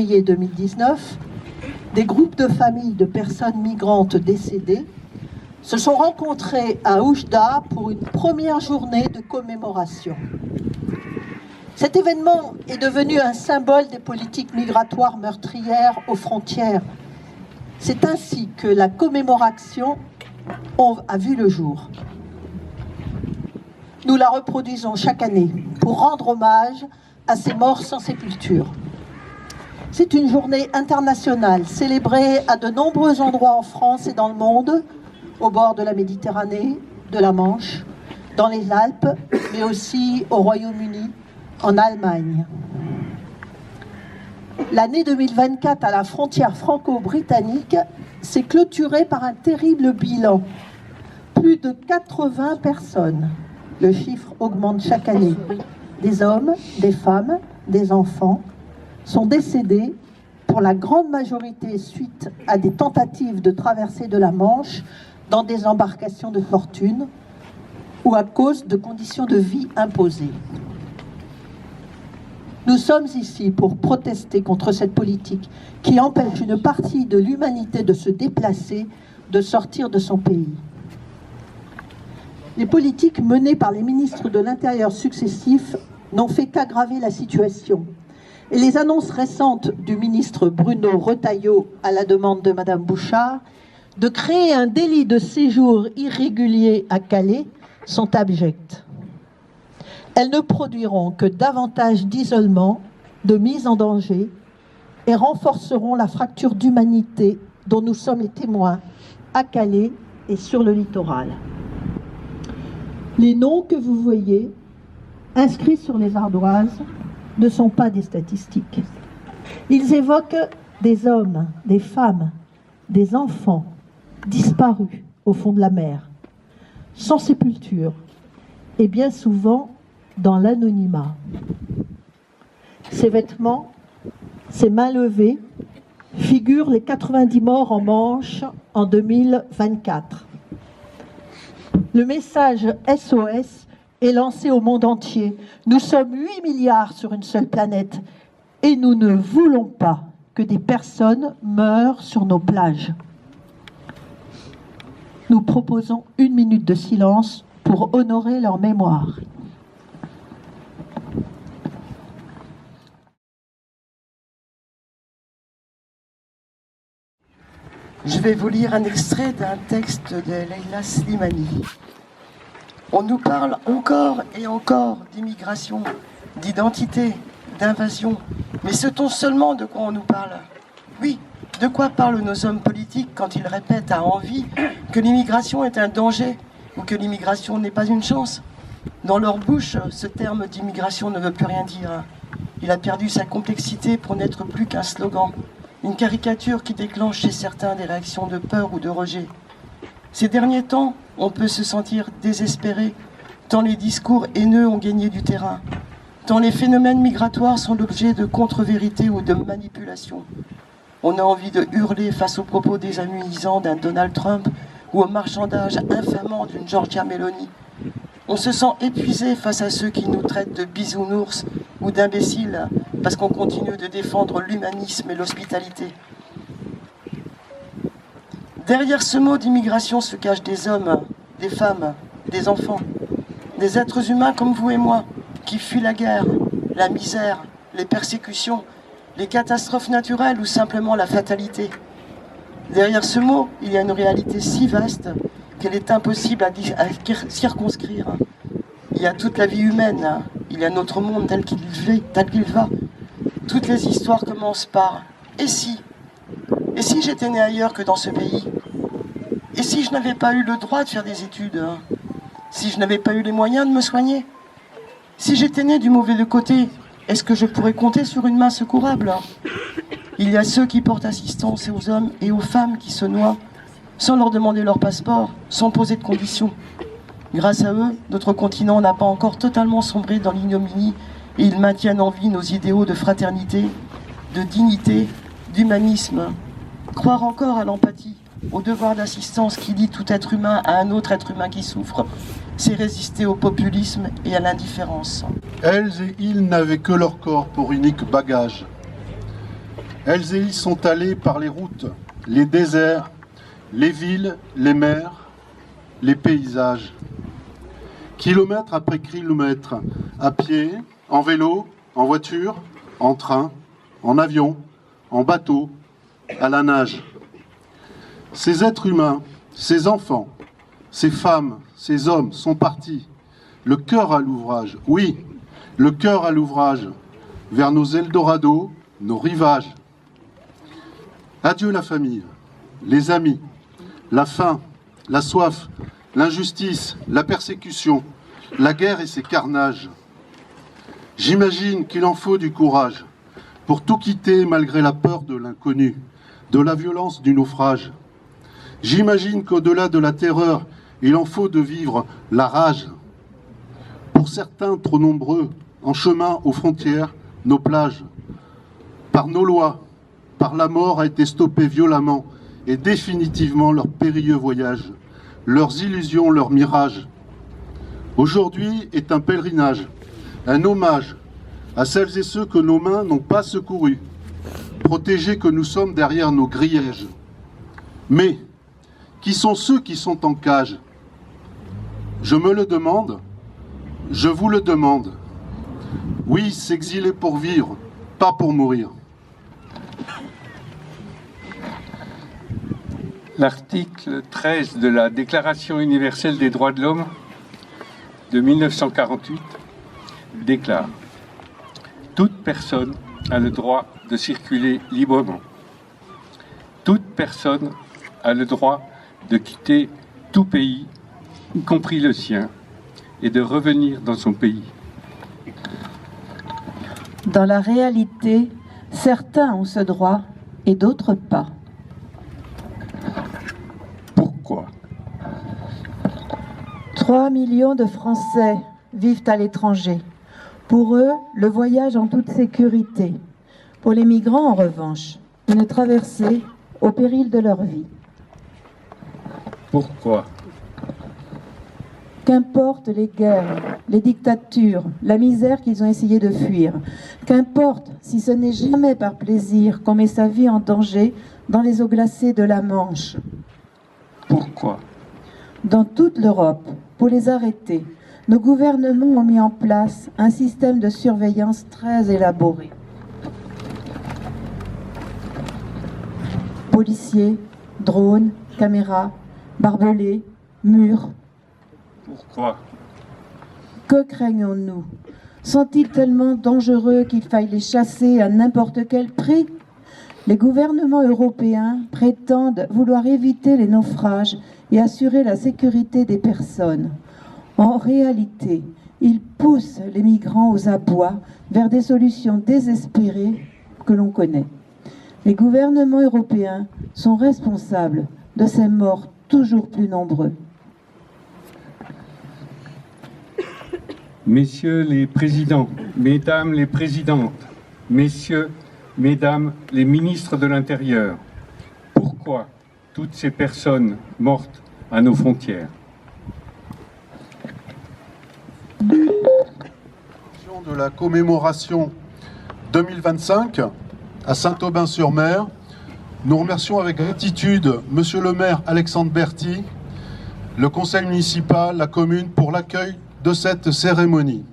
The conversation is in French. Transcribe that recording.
février 2019, des groupes de familles de personnes migrantes décédées se sont rencontrés à Oujda pour une première journée de commémoration. Cet événement est devenu un symbole des politiques migratoires meurtrières aux frontières. C'est ainsi que la commémoration a vu le jour. Nous la reproduisons chaque année pour rendre hommage à ces morts sans sépulture. C'est une journée internationale célébrée à de nombreux endroits en France et dans le monde, au bord de la Méditerranée, de la Manche, dans les Alpes, mais aussi au Royaume-Uni, en Allemagne. L'année 2024 à la frontière franco-britannique s'est clôturée par un terrible bilan. Plus de 80 personnes, le chiffre augmente chaque année, des hommes, des femmes, des enfants, sont décédés pour la grande majorité suite à des tentatives de traversée de la Manche dans des embarcations de fortune ou à cause de conditions de vie imposées. Nous sommes ici pour protester contre cette politique qui empêche une partie de l'humanité de se déplacer, de sortir de son pays. Les politiques menées par les ministres de l'Intérieur successifs n'ont fait qu'aggraver la situation. Et les annonces récentes du ministre Bruno Retailleau à la demande de Madame Bouchard de créer un délit de séjour irrégulier à Calais sont abjectes. Elles ne produiront que davantage d'isolement, de mise en danger et renforceront la fracture d'humanité dont nous sommes les témoins à Calais et sur le littoral. Les noms que vous voyez inscrits sur les ardoises ne sont pas des statistiques. Ils évoquent des hommes, des femmes, des enfants disparus au fond de la mer, sans sépulture et bien souvent dans l'anonymat. Ces vêtements, ces mains levées, figurent les 90 morts en Manche en 2024. Le message SOS est lancé au monde entier. Nous sommes 8 milliards sur une seule planète et nous ne voulons pas que des personnes meurent sur nos plages. Nous proposons 1 minute de silence pour honorer leur mémoire. Je vais vous lire un extrait d'un texte de Leila Slimani. On nous parle encore et encore d'immigration, d'identité, d'invasion. Mais sait-on seulement de quoi on nous parle? Oui, de quoi parlent nos hommes politiques quand ils répètent à envie que l'immigration est un danger ou que l'immigration n'est pas une chance? Dans leur bouche, ce terme d'immigration ne veut plus rien dire. Il a perdu sa complexité pour n'être plus qu'un slogan, une caricature qui déclenche chez certains des réactions de peur ou de rejet. Ces derniers temps, on peut se sentir désespéré, tant les discours haineux ont gagné du terrain, tant les phénomènes migratoires sont l'objet de contre-vérités ou de manipulations. On a envie de hurler face aux propos désamusants d'un Donald Trump ou au marchandage infamant d'une Giorgia Meloni. On se sent épuisé face à ceux qui nous traitent de bisounours ou d'imbéciles parce qu'on continue de défendre l'humanisme et l'hospitalité. Derrière ce mot d'immigration se cachent des hommes, des femmes, des enfants, des êtres humains comme vous et moi, qui fuient la guerre, la misère, les persécutions, les catastrophes naturelles ou simplement la fatalité. Derrière ce mot, il y a une réalité si vaste qu'elle est impossible à circonscrire. Il y a toute la vie humaine, il y a notre monde tel qu'il va. Toutes les histoires commencent par « et si ?» Et si j'étais né ailleurs que dans ce pays? Et si je n'avais pas eu le droit de faire des études? Si je n'avais pas eu les moyens de me soigner? Si j'étais né du mauvais côté, est-ce que je pourrais compter sur une main secourable? Il y a ceux qui portent assistance aux hommes et aux femmes qui se noient, sans leur demander leur passeport, sans poser de conditions. Grâce à eux, notre continent n'a pas encore totalement sombré dans l'ignominie et ils maintiennent en vie nos idéaux de fraternité, de dignité, d'humanisme. Croire encore à l'empathie, au devoir d'assistance qui lie tout être humain à un autre être humain qui souffre, c'est résister au populisme et à l'indifférence. Elles et ils n'avaient que leur corps pour unique bagage. Elles et ils sont allés par les routes, les déserts, les villes, les mers, les paysages. Kilomètre après kilomètre, à pied, en vélo, en voiture, en train, en avion, en bateau, à la nage. Ces êtres humains, ces enfants, ces femmes, ces hommes sont partis, le cœur à l'ouvrage, oui, le cœur à l'ouvrage, vers nos Eldorados, nos rivages. Adieu la famille, les amis, la faim, la soif, l'injustice, la persécution, la guerre et ses carnages. J'imagine qu'il en faut du courage pour tout quitter malgré la peur de l'inconnu, de la violence du naufrage. J'imagine qu'au-delà de la terreur, il en faut de vivre la rage. Pour certains trop nombreux, en chemin aux frontières, nos plages, par nos lois, par la mort a été stoppé violemment et définitivement leur périlleux voyage, leurs illusions, leurs mirages. Aujourd'hui est un pèlerinage, un hommage à celles et ceux que nos mains n'ont pas secourus, protégés que nous sommes derrière nos grillages. Mais qui sont ceux qui sont en cage? Je me le demande, je vous le demande. Oui, s'exiler pour vivre, pas pour mourir. L'article 13 de la Déclaration universelle des droits de l'homme de 1948 déclare: toute personne a le droit de circuler librement. Toute personne a le droit de quitter tout pays, y compris le sien, et de revenir dans son pays. Dans la réalité, certains ont ce droit et d'autres pas. Pourquoi? 3 millions de Français vivent à l'étranger. Pour eux, le voyage en toute sécurité. Pour les migrants, en revanche, une traversée au péril de leur vie. Pourquoi? Qu'importe les guerres, les dictatures, la misère qu'ils ont essayé de fuir. Qu'importe si ce n'est jamais par plaisir qu'on met sa vie en danger dans les eaux glacées de la Manche. Pourquoi? Dans toute l'Europe, pour les arrêter, nos gouvernements ont mis en place un système de surveillance très élaboré. Policiers, drones, caméras, barbelés, murs. Pourquoi? Que craignons-nous? Sont-ils tellement dangereux qu'il faille les chasser à n'importe quel prix? Les gouvernements européens prétendent vouloir éviter les naufrages et assurer la sécurité des personnes. En réalité, ils poussent les migrants aux abois vers des solutions désespérées que l'on connaît. Les gouvernements européens sont responsables de ces morts toujours plus nombreux. Messieurs les présidents, mesdames les présidentes, messieurs, mesdames les ministres de l'Intérieur, pourquoi toutes ces personnes mortes à nos frontières? De la commémoration 2025 à Saint-Aubin-sur-Mer, nous remercions avec gratitude Monsieur le maire Alexandre Berty, le conseil municipal, la commune pour l'accueil de cette cérémonie.